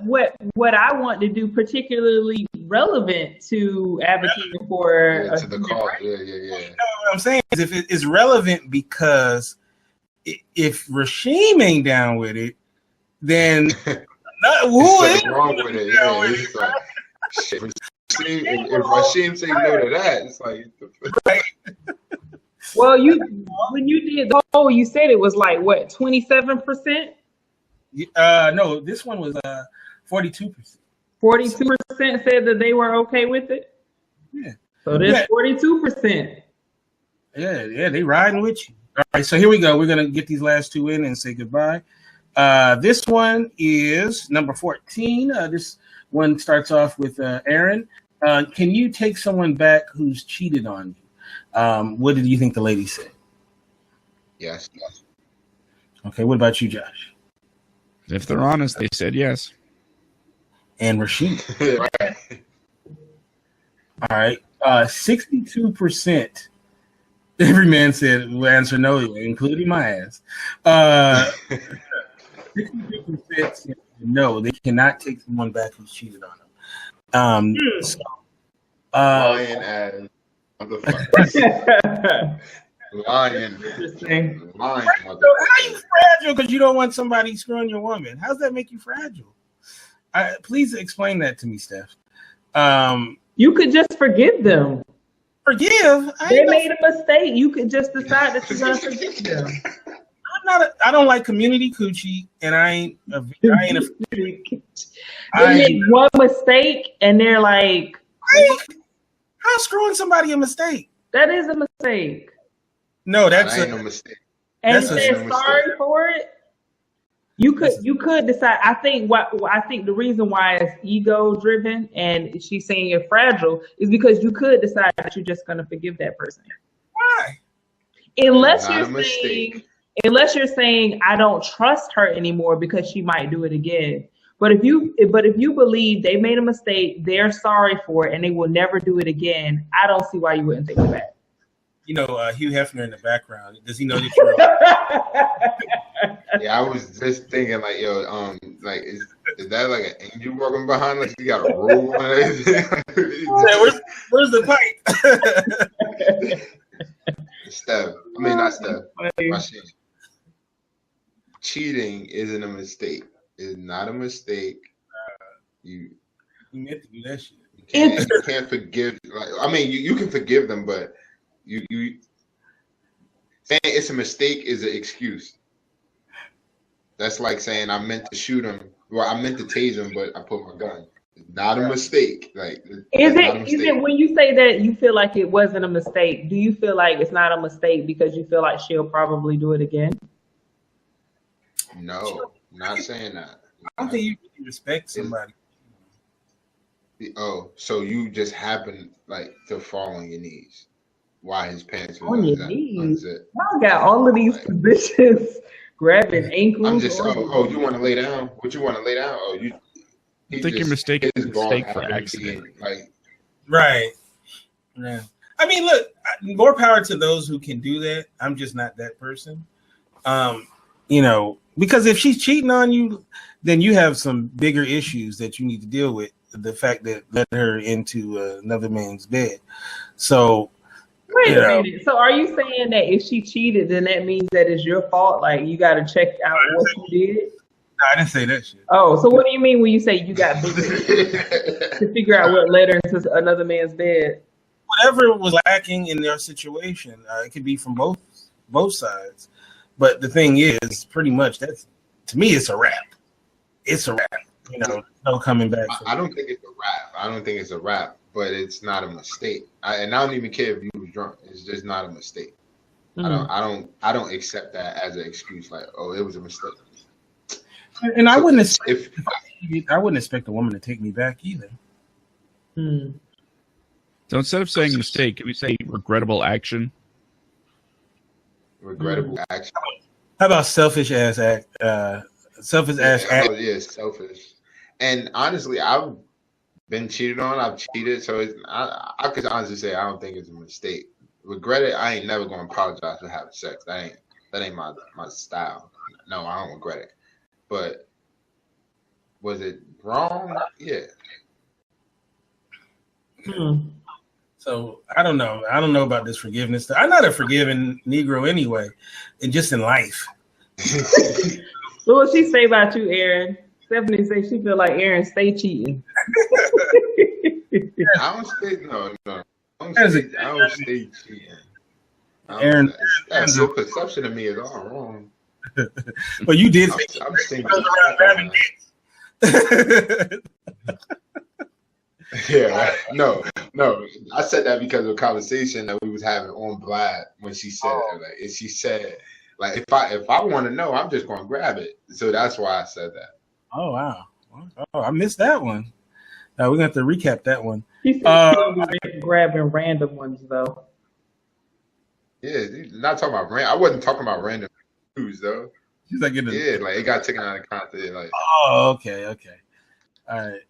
[SPEAKER 4] what I want to do particularly relevant to advocating for
[SPEAKER 1] To the cause. Yeah.
[SPEAKER 2] You know what I'm saying is if it is relevant because if Rasheem ain't down with it, then who is
[SPEAKER 1] wrong with it? Yeah, it's like, shit. If Rasheem say no to that, it's like.
[SPEAKER 2] right?
[SPEAKER 4] Well, when you did the poll, you said it was like what 27%.
[SPEAKER 2] No, this one was 42%.
[SPEAKER 4] 42% said that they were okay with it.
[SPEAKER 2] Yeah.
[SPEAKER 4] So there's 42%.
[SPEAKER 2] Yeah, they riding with you. All right, so here we go. We're gonna get these last two in and say goodbye. This one is number 14. This one starts off with Aaron. Can you take someone back who's cheated on you? What did you think the lady said?
[SPEAKER 1] Yes.
[SPEAKER 2] Okay, what about you, Josh?
[SPEAKER 3] if they're honest, they said yes.
[SPEAKER 2] And Rasheed. All right. 62%. Every man said will answer no, including my ass. 62% said no, they cannot take someone back who's cheated on them.
[SPEAKER 1] Lying ass. Motherfucker. Lying.
[SPEAKER 4] Interesting.
[SPEAKER 1] Lying.
[SPEAKER 2] So how you fragile because you don't want somebody screwing your woman? How does that make you fragile? Please explain that to me, Steph.
[SPEAKER 4] You could just forgive them.
[SPEAKER 2] Forgive?
[SPEAKER 4] They made a mistake. You could just decide that you're gonna forgive them.
[SPEAKER 2] I don't like community coochie, and I ain't a
[SPEAKER 4] They make one mistake and they're like,
[SPEAKER 2] how screwing somebody a mistake?
[SPEAKER 4] that is a mistake.
[SPEAKER 2] No, that's
[SPEAKER 1] ain't no mistake.
[SPEAKER 4] and
[SPEAKER 2] That's a
[SPEAKER 4] they're sorry for it. You could decide. I think the reason why it's ego driven and she's saying you're fragile is because you could decide that you're just gonna forgive that person.
[SPEAKER 2] Why?
[SPEAKER 4] Unless you're saying I don't trust her anymore because she might do it again. But if you believe they made a mistake, they're sorry for it, and they will never do it again, I don't see why you wouldn't think of that.
[SPEAKER 2] You know, Hugh Hefner in the background. Does he know that you're?
[SPEAKER 1] Yeah, I was just thinking like, yo, like is that like an angel walking behind? Like you got a robe on it?
[SPEAKER 2] Where's the pipe?
[SPEAKER 1] Steph. I mean, not Steph. Cheating isn't a mistake. It's not a mistake. You
[SPEAKER 2] meant to do that shit.
[SPEAKER 1] You can't forgive. Like, I mean, you can forgive them, but you saying it's a mistake is an excuse. That's like saying I meant to shoot him. Well, I meant to tase him, but I put my gun. It's not a mistake. Like,
[SPEAKER 4] is it when you say that you feel like it wasn't a mistake? Do you feel like it's not a mistake because you feel like she'll probably do it again?
[SPEAKER 1] No, not saying that.
[SPEAKER 2] I don't think you can respect somebody.
[SPEAKER 1] Oh, so you just happen like to fall on your knees while his pants were
[SPEAKER 4] on your knees. Y'all got all of these positions, grabbing ankles.
[SPEAKER 1] I'm just. Oh, you want to lay down? What you want to lay down? Oh, you.
[SPEAKER 3] I think you're mistaken mistake for accident.
[SPEAKER 1] Like,
[SPEAKER 2] right. Yeah. I mean, look, more power to those who can do that. I'm just not that person. You know, because if she's cheating on you, then you have some bigger issues that you need to deal with. The fact that led her into another man's bed. So,
[SPEAKER 4] wait a minute. So, are you saying that if she cheated, then that means that it's your fault? Like you got to check out what you did?
[SPEAKER 2] No, I didn't say that shit.
[SPEAKER 4] Oh, so what do you mean when you say you got bigger to figure out what led her into another man's bed?
[SPEAKER 2] Whatever was lacking in their situation, it could be from both sides. But the thing is, pretty much that's to me, it's a wrap. It's a wrap. You know, no coming back.
[SPEAKER 1] I don't think it's a wrap. I don't think it's a wrap, but it's not a mistake. I don't even care if you was drunk. It's just not a mistake. Mm-hmm. I don't accept that as an excuse. Like, oh, it was a mistake.
[SPEAKER 2] And I wouldn't expect a woman to take me back either.
[SPEAKER 3] So instead of saying mistake, can we say regrettable action?
[SPEAKER 1] Regrettable action.
[SPEAKER 2] How about selfish ass act? Selfish ass act.
[SPEAKER 1] Oh, yeah, selfish. And honestly, I've been cheated on. I've cheated, so I could honestly say I don't think it's a mistake. Regret it. I ain't never gonna apologize for having sex. That ain't my style. No, I don't regret it. But was it wrong? Yeah.
[SPEAKER 2] So I don't know. I don't know about this forgiveness. I'm not a forgiving Negro anyway, and just in life.
[SPEAKER 4] So what she say about you, Aaron? Stephanie say she feel like Aaron stay cheating.
[SPEAKER 1] I don't stay. No. I don't stay cheating.
[SPEAKER 2] Aaron,
[SPEAKER 1] that's your perception of me is all wrong.
[SPEAKER 2] But you did.
[SPEAKER 1] I'm single. Yeah, no. I said that because of a conversation that we was having on Vlad when she said that. Like, and she said, like, if I want to know, I'm just gonna grab it. So that's why I said that.
[SPEAKER 2] Oh wow! Oh, I missed that one. We're gonna have to recap that one.
[SPEAKER 4] She said grabbing random ones though.
[SPEAKER 1] Yeah, not talking about random. I wasn't talking about random news though.
[SPEAKER 2] She's like,
[SPEAKER 1] like it got taken out of context. Like,
[SPEAKER 2] oh, okay, all right.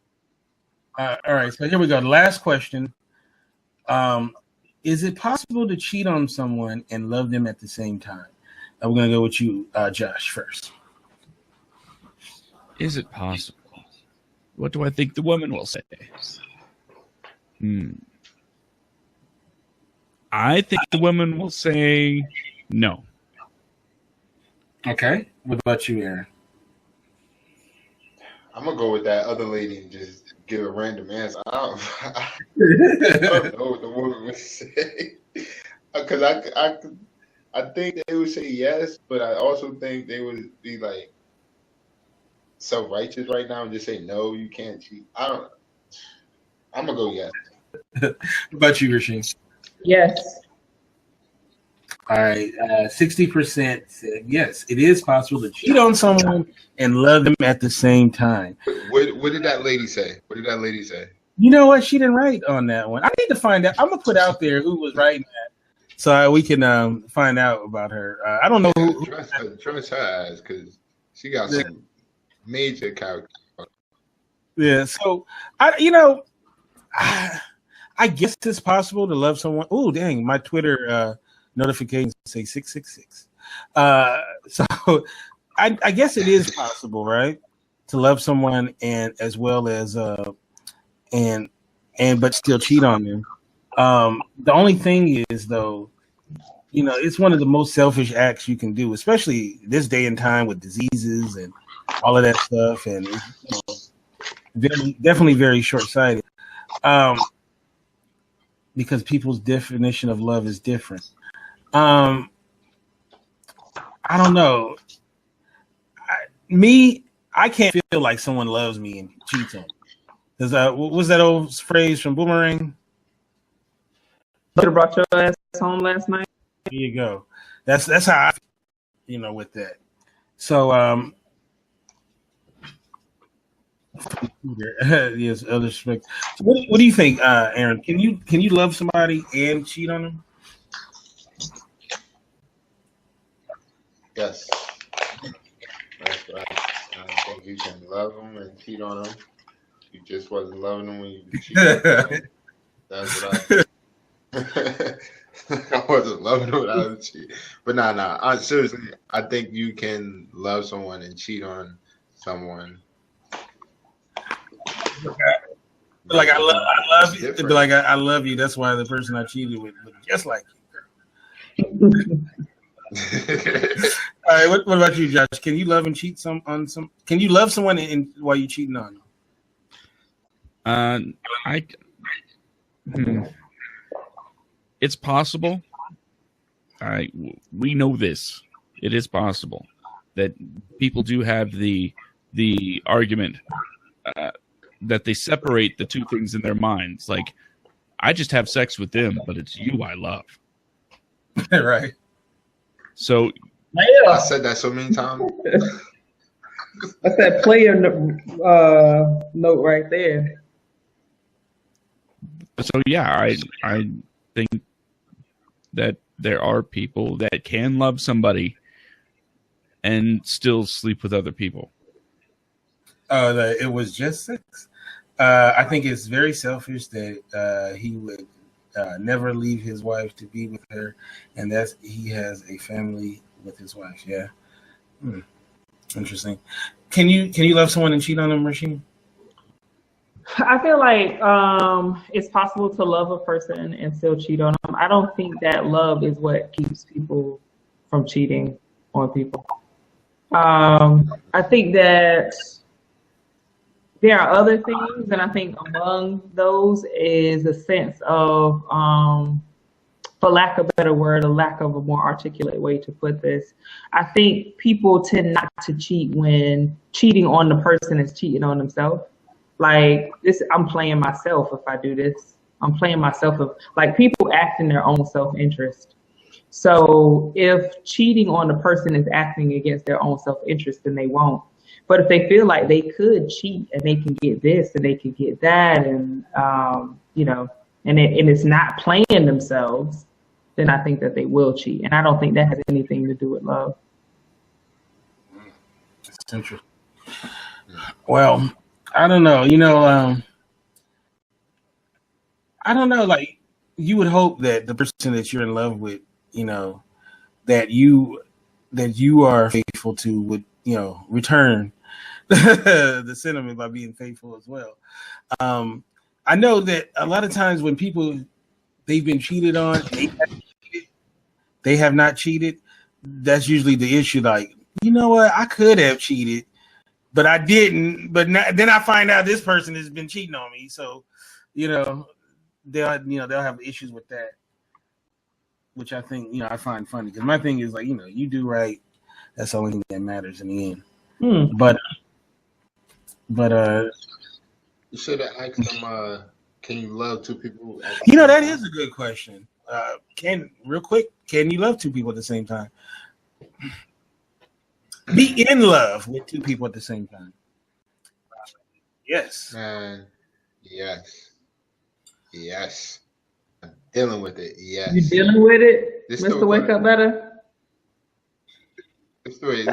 [SPEAKER 2] All right, so here we go. The last question. Is it possible to cheat on someone and love them at the same time? We're going to go with you, Josh, first.
[SPEAKER 3] Is it possible? What do I think the woman will say? I think the woman will say no.
[SPEAKER 2] Okay. What about you, Aaron?
[SPEAKER 1] I'm gonna go with that other lady and just give a random answer. I don't know what the woman would say, because I think they would say yes, but I also think they would be like self-righteous right now and just say no, you can't cheat. I don't know. I'm gonna go yes.
[SPEAKER 2] What about you, Rasheem?
[SPEAKER 4] Yes.
[SPEAKER 2] All right, 60% said yes, it is possible to cheat on someone and love them at the same time.
[SPEAKER 1] What did that lady say? What did that lady say?
[SPEAKER 2] You know what? She didn't write on that one. I need to find out. I'm gonna put out there who was writing that, so we can find out about her. I don't know who.
[SPEAKER 1] Trust her ass because she got some major character.
[SPEAKER 2] Yeah. So I guess it's possible to love someone. Oh, dang! My Twitter notifications say 666. So I guess it is possible, right, to love someone and as well as but still cheat on them. The only thing is, though, it's one of the most selfish acts you can do, especially this day and time with diseases and all of that stuff, and definitely very short-sighted. Because people's definition of love is different. I don't know. I can't feel like someone loves me and cheats on me. What was that old phrase from Boomerang?
[SPEAKER 4] Should have brought your ass home last night.
[SPEAKER 2] There you go. That's how I feel, with that. So yes, other respect. What do you think, Aaron? Can you love somebody and cheat on them?
[SPEAKER 1] Yes. That's right. I think you can love them and cheat on them. You just wasn't loving them when you cheated on them. That's what I wasn't loving them when I was cheating. But nah. Seriously, I think you can love someone and cheat on someone.
[SPEAKER 2] Like I love you. Be like I love you. That's why the person I cheated with looked just like you, girl. All right. What about you, Josh? Can you love and cheat on some? Can you love someone while you cheating on them?
[SPEAKER 3] It's possible. We know this. It is possible that people do have the argument that they separate the two things in their minds. Like, I just have sex with them, but it's you I love.
[SPEAKER 2] Right.
[SPEAKER 3] So
[SPEAKER 1] I said that so many times.
[SPEAKER 4] That's that player note right there.
[SPEAKER 3] So yeah, I think that there are people that can love somebody and still sleep with other people.
[SPEAKER 2] It was just sex. I think it's very selfish that he would never leave his wife to be with her, and that he has a family with his wife. Yeah, interesting. Can you love someone and cheat on them, Rasheem?
[SPEAKER 4] I feel like it's possible to love a person and still cheat on them. I don't think that love is what keeps people from cheating on people. I think that there are other things, and I think among those is a sense of, for lack of a better word, a lack of a more articulate way to put this. I think people tend not to cheat when cheating on the person is cheating on themselves. Like this, I'm playing myself if I do this. I'm playing myself. Like people act in their own self-interest. So if cheating on the person is acting against their own self-interest, then they won't. But if they feel like they could cheat and they can get this and they can get that, and and it's not playing themselves, then I think that they will cheat. And I don't think that has anything to do with love.
[SPEAKER 2] That's interesting. Well, I don't know. I don't know. Like, you would hope that the person that you're in love with, that you are faithful to would, return the sentiment by being faithful as well. I know that a lot of times when people, they've been cheated on, they have not cheated. That's usually the issue. Like, you know what? I could have cheated, but I didn't. But then I find out this person has been cheating on me. So, they'll have issues with that, which I think, I find funny. Because my thing is like, you do right. That's the only thing that matters in the end. But
[SPEAKER 1] you should have asked them, can you love two people?
[SPEAKER 2] That is a good question. Can you love two people at the same time? Be in love with two people at the same time. Yes.
[SPEAKER 1] Man, yes. I'm dealing with it. Yes.
[SPEAKER 4] You dealing with it,
[SPEAKER 1] This
[SPEAKER 4] Mr.
[SPEAKER 1] still
[SPEAKER 4] Wake Up Better?
[SPEAKER 1] This story.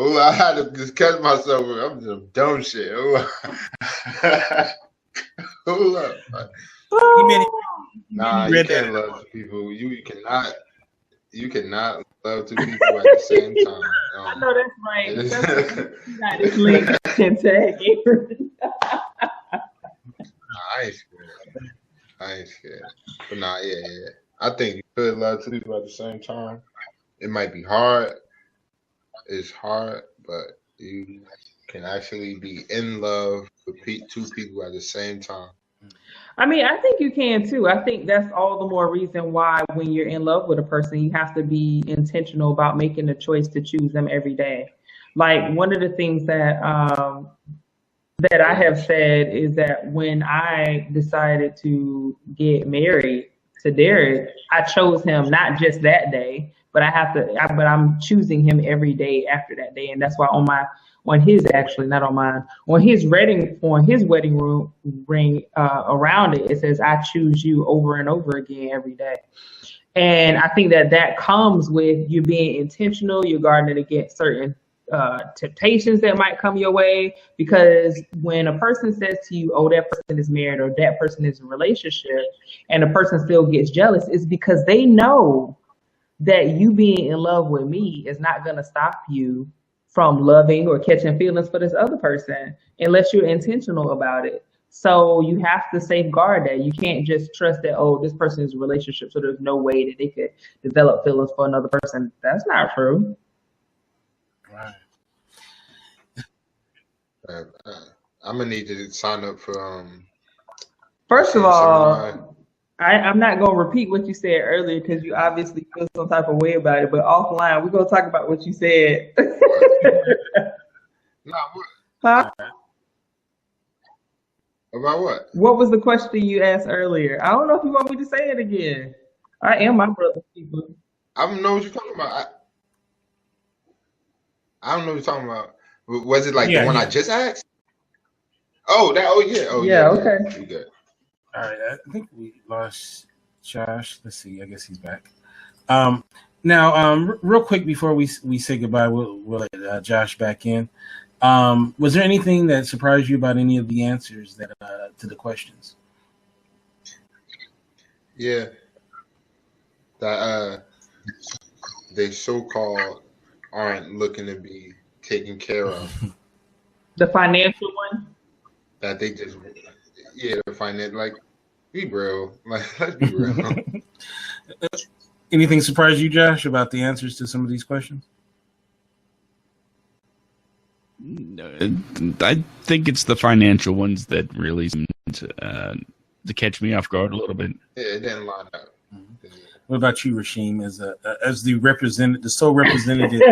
[SPEAKER 1] Hold on, I had to just catch myself. I'm just dumb shit. Hold up. Nah, you can't love two people. You cannot love two people at the same time.
[SPEAKER 4] I know that's right. You got this link and tag it.
[SPEAKER 1] I ain't scared. But nah, yeah. I think you could love two people at the same time. It might be hard. It's hard, but you can actually be in love with two people at the same time.
[SPEAKER 4] I mean, I think you can too. I think that's all the more reason why when you're in love with a person, you have to be intentional about making the choice to choose them every day. Like one of the things that that I have said is that when I decided to get married to Derek, I chose him not just that day, but I'm choosing him every day after that day, and that's why on his wedding ring around it says I choose you over and over again every day. And I think that comes with you being intentional. You're guarding against certain temptations that might come your way, because when a person says to you, oh, that person is married or that person is in a relationship, and the person still gets jealous, it's because they know that you being in love with me is not going to stop you from loving or catching feelings for this other person unless you're intentional about it. So you have to safeguard that. You can't just trust that, oh, this person is in a relationship, so there's no way that they could develop feelings for another person. That's not true.
[SPEAKER 2] Right.
[SPEAKER 1] I'm gonna need to sign up for
[SPEAKER 4] First of all, I'm not gonna repeat what you said earlier because you obviously feel some type of way about it. But offline, we're gonna talk about what you said. Huh?
[SPEAKER 1] About what?
[SPEAKER 4] What was the question you asked earlier? I don't know if you want me to say it again. I am my brother's keeper.
[SPEAKER 1] I don't know what you're talking about. I don't know what you're talking about. Was it like the one I just asked? Oh, that. Oh, yeah. Oh, yeah.
[SPEAKER 4] Okay.
[SPEAKER 1] We good.
[SPEAKER 2] All right. I think we lost Josh. Let's see. I guess he's back. Now, real quick before we say goodbye, we'll let Josh back in. Was there anything that surprised you about any of the answers that to the questions?
[SPEAKER 1] Yeah. That they so-called aren't looking to be taken care of.
[SPEAKER 4] The financial one?
[SPEAKER 1] That they just, the finance, like, be real. Like, let's be real.
[SPEAKER 2] Anything surprised you, Josh, about the answers to some of these questions?
[SPEAKER 3] I think it's the financial ones that really seem to catch me off guard a little bit.
[SPEAKER 1] Yeah, it didn't line up.
[SPEAKER 2] Mm-hmm. What about you, Rasheem, as the sole representative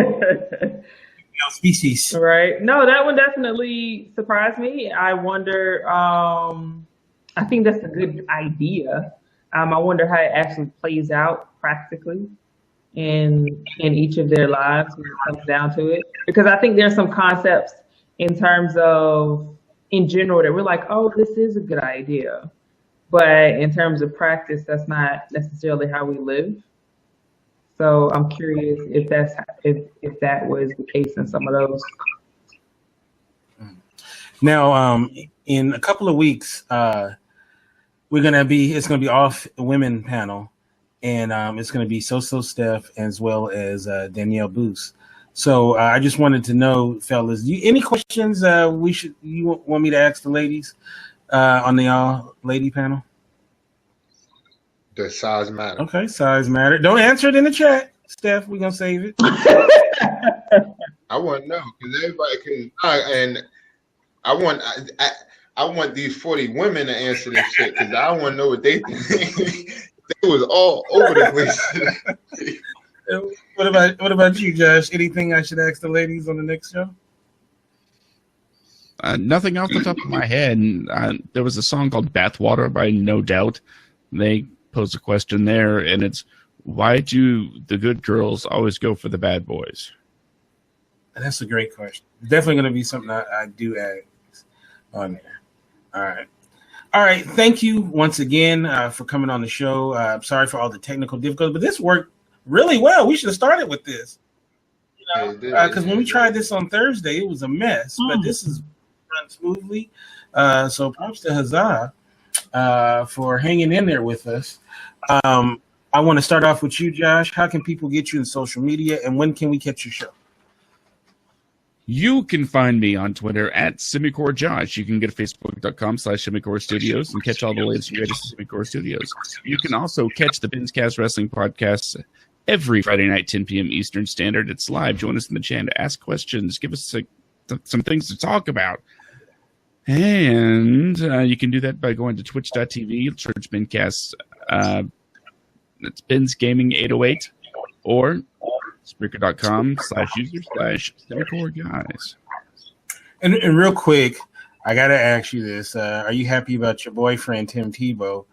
[SPEAKER 2] species?
[SPEAKER 4] Right. No, that one definitely surprised me. I wonder. I think that's a good idea. I wonder how it actually plays out practically in each of their lives when it comes down to it. Because I think there's some concepts in terms of, in general, that we're like, oh, this is a good idea. But in terms of practice, that's not necessarily how we live. So I'm curious if that was the case in some of those.
[SPEAKER 2] Now, in a couple of weeks, it's gonna be off the women panel, and it's gonna be So Steph as well as Danielle Booth. So I just wanted to know, fellas, any questions you want me to ask the ladies on the all lady panel?
[SPEAKER 1] Does size matter?
[SPEAKER 2] Okay, size matter. Don't answer it in the chat, Steph. We're gonna save it.
[SPEAKER 1] I want to know because everybody and I want these 40 women to answer this shit because I want to know what they think. They was all over the place.
[SPEAKER 2] What about you, Josh? Anything I should ask the ladies on the next show?
[SPEAKER 3] Nothing off the top of my head. There was a song called Bathwater by No Doubt. They pose a question there, and it's, why do the good girls always go for the bad boys?
[SPEAKER 2] That's a great question. Definitely going to be something I do add on there. All right. Thank you once again for coming on the show. I'm sorry for all the technical difficulties, but this worked really well. We should have started with this. Because when we tried this on Thursday, it was a mess, but this is run smoothly. So props to Huzzah for hanging in there with us. I want to start off with you, Josh. How can people get you in social media, and when can we catch your show?
[SPEAKER 3] You can find me on Twitter at SemicoreJosh. You can go to Facebook.com/Semicore Studios and catch all the latest and greatest Semicore Studios. You can also catch the Benscast Wrestling Podcast every Friday night, 10 p.m. Eastern Standard. It's live. Join us in the chat. Ask questions. Give us some things to talk about. And you can do that by going to twitch.tv, search Benscast. It's Ben's Gaming 808 or Spreaker.com/user/Semicore guys.
[SPEAKER 2] And real quick, I got to ask you this. Are you happy about your boyfriend, Tim Tebow,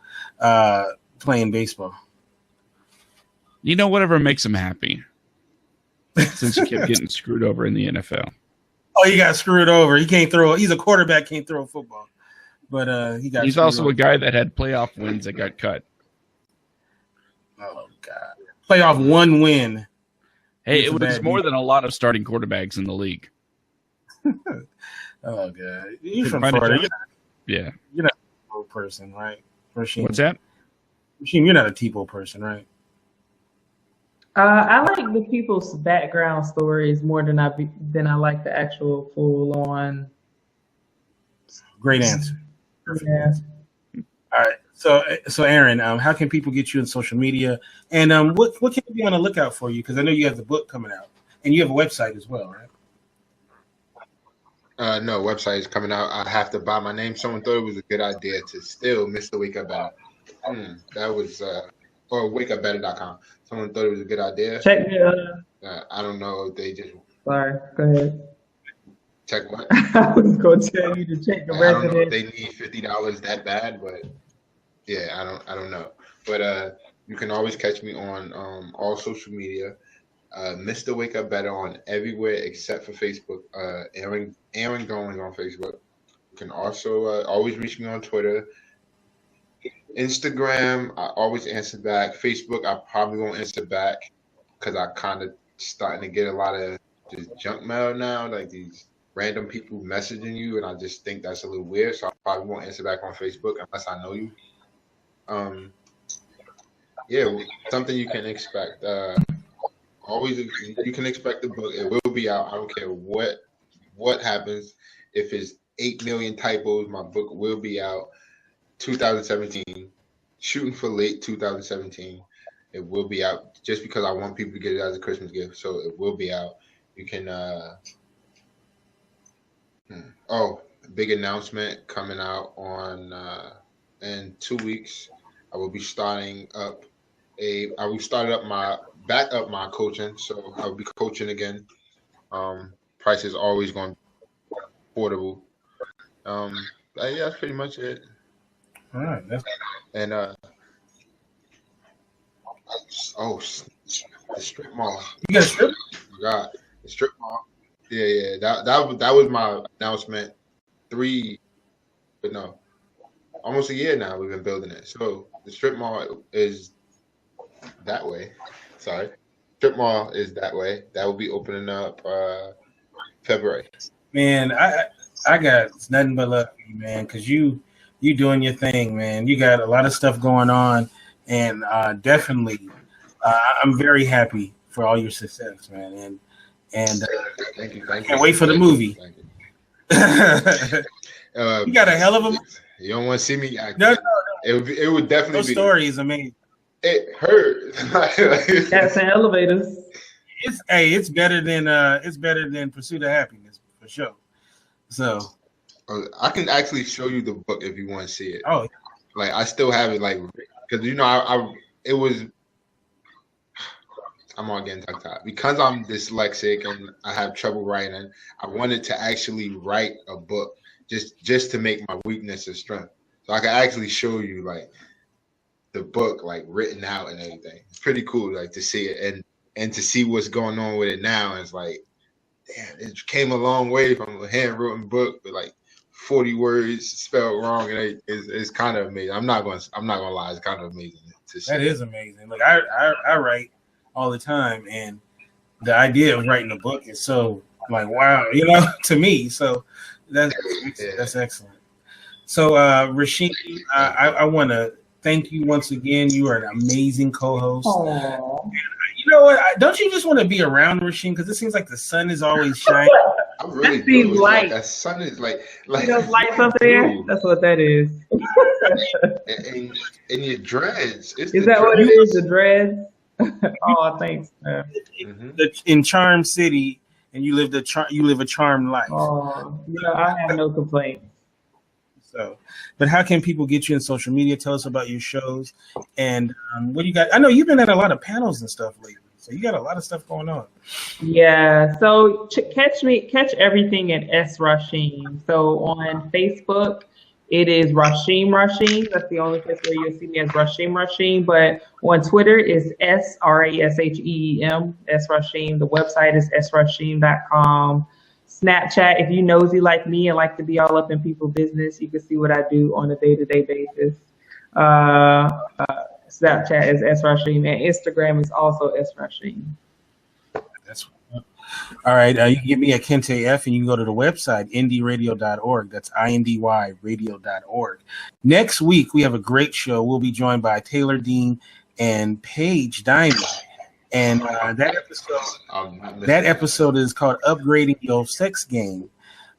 [SPEAKER 2] playing baseball?
[SPEAKER 3] You know, whatever makes him happy. Since he kept getting screwed over in the NFL.
[SPEAKER 2] Oh, he got screwed over. He can't throw. He's a quarterback, can't throw a football. But he's
[SPEAKER 3] also a guy that had playoff wins that got cut.
[SPEAKER 2] Oh, God. Playoff one win.
[SPEAKER 3] Hey, it was more than a lot of starting quarterbacks in the league.
[SPEAKER 2] Oh, God. You're from Florida.
[SPEAKER 3] Yeah.
[SPEAKER 2] You're not a Tebow person, right? Rasheem?
[SPEAKER 3] What's that?
[SPEAKER 2] Rasheem, you're not a Tebow person, right?
[SPEAKER 4] I like the people's background stories more than I like the actual full-on.
[SPEAKER 2] Great answer. Perfect
[SPEAKER 4] Yeah.
[SPEAKER 2] answer. All right. So Aaron, how can people get you on social media? And what can we be on the lookout for you? Because I know you have the book coming out, and you have a website as well, right?
[SPEAKER 1] No, website is coming out. I have to buy my name. Someone thought it was a good idea to steal Mr. Wake Up Better. That was or wakeupbetter.com. Someone thought it was a good idea.
[SPEAKER 4] Check your.
[SPEAKER 1] I don't know if they just.
[SPEAKER 4] Sorry, go ahead.
[SPEAKER 1] Check what?
[SPEAKER 4] I was going to tell you to check the
[SPEAKER 1] I don't know if
[SPEAKER 4] resident.
[SPEAKER 1] they need $50 that bad, but yeah, I don't know. But you can always catch me on all social media. Mr. Wake Up Better on everywhere except for Facebook. Aaron Gowans on Facebook. You can also always reach me on Twitter. Instagram, I always answer back. Facebook, I probably won't answer back because I kind of starting to get a lot of just junk mail now, like these random people messaging you, and I just think that's a little weird. So I probably won't answer back on Facebook unless I know you. Yeah, something you can expect. Always, you can expect the book. It will be out. I don't care what happens. If it's 8 million typos, my book will be out. 2017, shooting for late 2017. It will be out just because I want people to get it as a Christmas gift. So it will be out. You can. Big announcement coming out on in 2 weeks. I will be starting up my coaching. So I'll be coaching again. Price is always going to be affordable. Yeah, that's pretty much it.
[SPEAKER 2] All right.
[SPEAKER 1] And the strip mall.
[SPEAKER 2] You got a strip?
[SPEAKER 1] Oh my God, the strip mall. Yeah. That was my announcement. Almost a year now we've been building it. So the strip mall is that way. Sorry, strip mall is that way. That will be opening up February.
[SPEAKER 2] Man, I got nothing but love for you, man, because you doing your thing, man. You got a lot of stuff going on, and definitely, I'm very happy for all your success, man. And
[SPEAKER 1] thank you.
[SPEAKER 2] Can't wait for the movie. You got a hell of a.
[SPEAKER 1] You don't want to see me act.
[SPEAKER 2] No.
[SPEAKER 1] It would definitely be.
[SPEAKER 2] Those stories, amazing.
[SPEAKER 1] It hurt.
[SPEAKER 4] Cats and elevators.
[SPEAKER 2] It's better than Pursuit of Happiness for sure. So.
[SPEAKER 1] I can actually show you the book if you want to see it.
[SPEAKER 2] Oh,
[SPEAKER 1] like I still have it, like because it was I'm on TikTok because I'm dyslexic and I have trouble writing. I wanted to actually write a book just to make my weakness a strength, so I can actually show you like the book like written out and everything. It's pretty cool like to see it and to see what's going on with it now. It's like, damn, it came a long way from a handwritten book with like 40 words spelled wrong, and it's kind of amazing. I'm not gonna lie, it's kind of amazing to see.
[SPEAKER 2] That is amazing. Like I write all the time, and the idea of writing a book is so like wow, to me. So that's excellent. So Rasheen, I want to thank you once again. You are an amazing co-host.
[SPEAKER 4] Aww.
[SPEAKER 2] You know what? Don't you just want to be around Rasheen? Because it seems like the sun is always shining.
[SPEAKER 1] I really
[SPEAKER 4] That's these
[SPEAKER 1] do.
[SPEAKER 4] lights.
[SPEAKER 1] Like, that sun is like
[SPEAKER 4] See those lights up there? That's what that is.
[SPEAKER 1] and your dreads.
[SPEAKER 4] Is that what it is? The dreads? Oh, thanks.
[SPEAKER 2] In Charm City, and you live a charmed life.
[SPEAKER 4] Oh, I have no complaints.
[SPEAKER 2] So, but how can people get you in social media? Tell us about your shows and what do you got? I know you've been at a lot of panels and stuff lately, so you got a lot of stuff going on.
[SPEAKER 4] Yeah. So catch everything at S Rasheen. So on Facebook, it is Rasheen. That's the only place where you'll see me as Rasheen. But on Twitter is SRASHEEM, S Rasheen. The website is srasheen.com. Snapchat, if you nosy like me and like to be all up in people's business, you can see what I do on a day-to-day basis. Snapchat is S Rasheen, and Instagram is also S Rasheen.
[SPEAKER 2] That's all right. You can get me at Kente F, and you can go to the website indyradio.org. That's INDY radio.org. Next week we have a great show. We'll be joined by Taylor Dean and Paige Diamond. And that episode is called Upgrading Your Sex Game.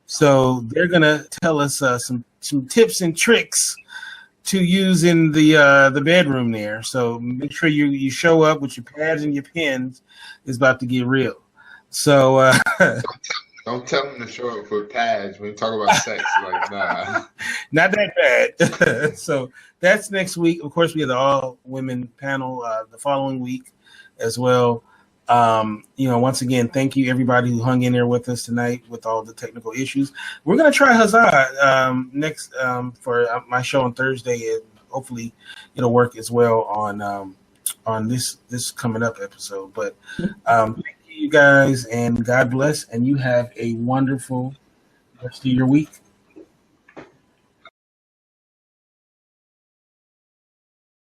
[SPEAKER 2] So they're gonna tell us some tips and tricks to use in the bedroom there. So make sure you show up with your pads and your pens. It's about to get real. So
[SPEAKER 1] don't tell them to show up for pads when you talk about sex. Like nah,
[SPEAKER 2] not that bad. So that's next week. Of course, we have the all women panel the following week as well. Once again, thank you everybody who hung in there with us tonight with all the technical issues. We're gonna try Huzzah next for my show on Thursday, and hopefully it'll work as well on this coming up episode. But thank you guys, and God bless, and you have a wonderful rest of your week.